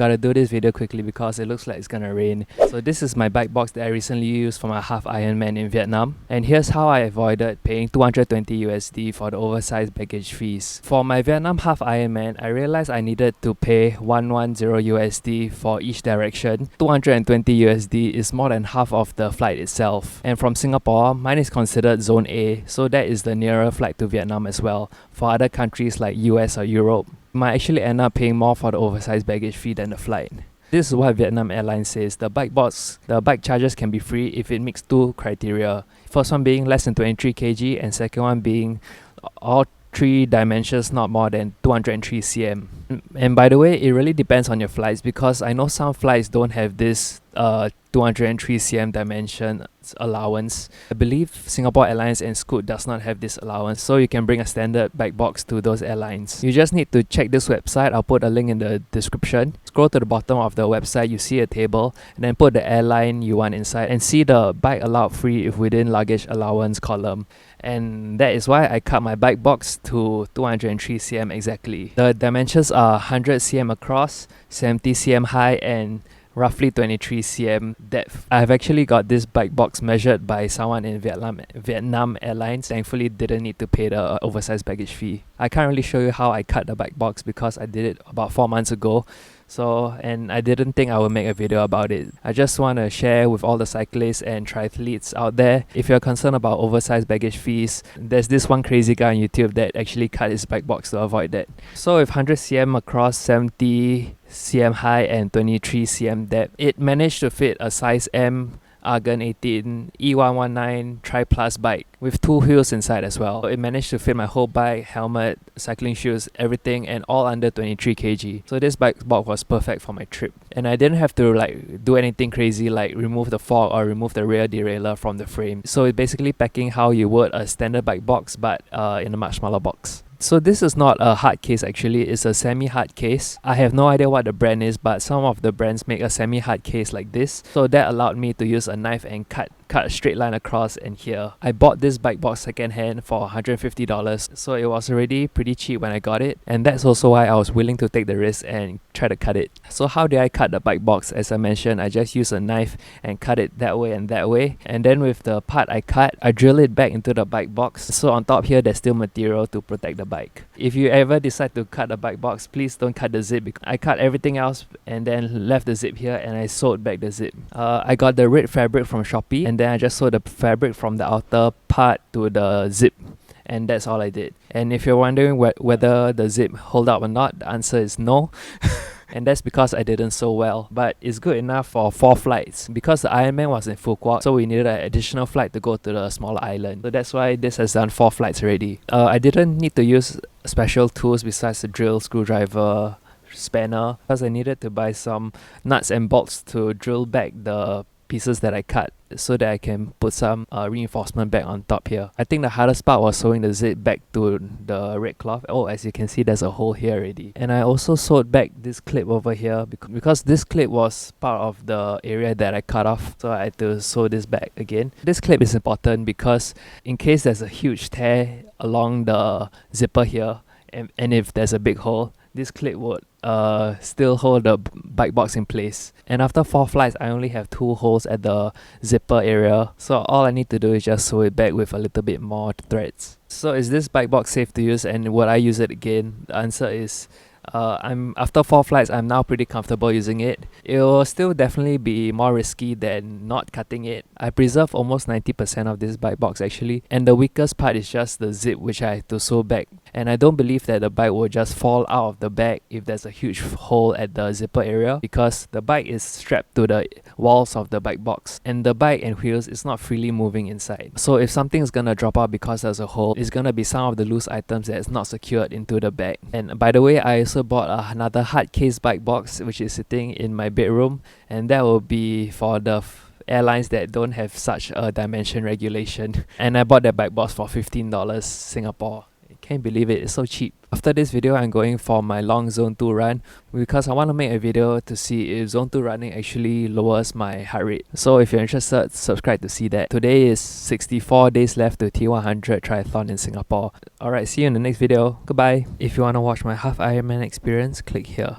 Gotta do this video quickly because it looks like it's gonna rain. So this is my bike box that I recently used for my half Ironman in Vietnam. And here's how I avoided paying 220 USD for the oversized baggage fees. For my Vietnam half Ironman, I realized I needed to pay 110 USD for each direction. 220 USD is more than half of the flight itself. And from Singapore, mine is considered Zone A, so that is the nearer flight to Vietnam as well. For other countries like US or Europe, you might actually end up paying more for the oversized baggage fee than the flight. This is what Vietnam Airlines says. The bike charges can be free if it meets two criteria. First one being less than 23 kg and second one being all three dimensions not more than 203 cm. And by the way, it really depends on your flights because I know some flights don't have this 203 cm dimension allowance. I believe Singapore Airlines and Scoot does not have this allowance, so you can bring a standard bike box to those airlines. You just need to check this website. I'll put a link in the description. Scroll to the bottom of the website, you see a table, and then put the airline you want inside and see the bike allowed free if within luggage allowance column. And that is why I cut my bike box to 203 cm exactly. The dimensions are 100 cm across, 70 cm high, and roughly 23 cm depth. I've actually got this bike box measured by someone in Vietnam Airlines. Thankfully didn't need to pay the oversized baggage fee. I can't really show you how I cut the bike box because I did it about 4 months ago. And I didn't think I would make a video about it. I just want to share with all the cyclists and triathletes out there. If you're concerned about oversized baggage fees, there's this one crazy guy on YouTube that actually cut his bike box to avoid that. So with 100 cm across, 70 cm high and 23 cm depth, it managed to fit a size M Argon 18 E119 Tri Plus bike with 2 wheels inside as well. It managed to fit my whole bike, helmet, cycling shoes, everything, and all under 23 kg. So this bike box was perfect for my trip. And I didn't have to do anything crazy like remove the fork or remove the rear derailleur from the frame. So it's basically packing how you would a standard bike box but in a much smaller box. So this is not a hard case actually, it's a semi-hard case. I have no idea what the brand is, but some of the brands make a semi-hard case like this. So that allowed me to use a knife and cut a straight line across and here. I bought this bike box second hand for $150, so it was already pretty cheap when I got it, and that's also why I was willing to take the risk and try to cut it. So how did I cut the bike box? As I mentioned, I just used a knife and cut it that way, and then with the part I cut, I drill it back into the bike box, so on top here there's still material to protect the bike. If you ever decide to cut the bike box, please don't cut the zip because I cut everything else and then left the zip here and I sewed back the zip. I got the red fabric from Shopee and then I just sewed the fabric from the outer part to the zip, and that's all I did. And if you're wondering whether the zip hold up or not, the answer is no. And that's because I didn't sew well, but it's good enough for 4 flights. Because the Ironman was in Phu Quoc, so we needed an additional flight to go to the smaller island. So that's why this has done 4 flights already. I didn't need to use special tools besides the drill, screwdriver, spanner, because I needed to buy some nuts and bolts to drill back the pieces that I cut so that I can put some reinforcement back on top here. I think the hardest part was sewing the zip back to the red cloth. Oh, as you can see, there's a hole here already. And I also sewed back this clip over here because this clip was part of the area that I cut off, so I had to sew this back again. This clip is important because in case there's a huge tear along the zipper here, and if there's a big hole, this clip would still hold the bike box in place. And after 4 flights, I only have 2 holes at the zipper area, so all I need to do is just sew it back with a little bit more threads. So is this bike box safe to use and would I use it again? The answer is after 4 flights, I'm now pretty comfortable using it. It will still definitely be more risky than not cutting it. I preserved almost 90% of this bike box actually, and the weakest part is just the zip, which I have to sew back. And I don't believe that the bike will just fall out of the bag if there's a huge hole at the zipper area, because the bike is strapped to the walls of the bike box and the bike and wheels is not freely moving inside. So if something is gonna drop out because there's a hole, it's gonna be some of the loose items that is not secured into the bag. And by the way, I also bought another hard case bike box which is sitting in my bedroom, and that will be for the airlines that don't have such a dimension regulation. And I bought that bike box for $15 Singapore. Can't believe it, it's so cheap. After this video, I'm going for my long zone 2 run because I want to make a video to see if zone 2 running actually lowers my heart rate. So if you're interested, subscribe to see that. Today is 64 days left to T100 triathlon in Singapore. Alright, see you in the next video. Goodbye. If you want to watch my half Ironman experience, click here.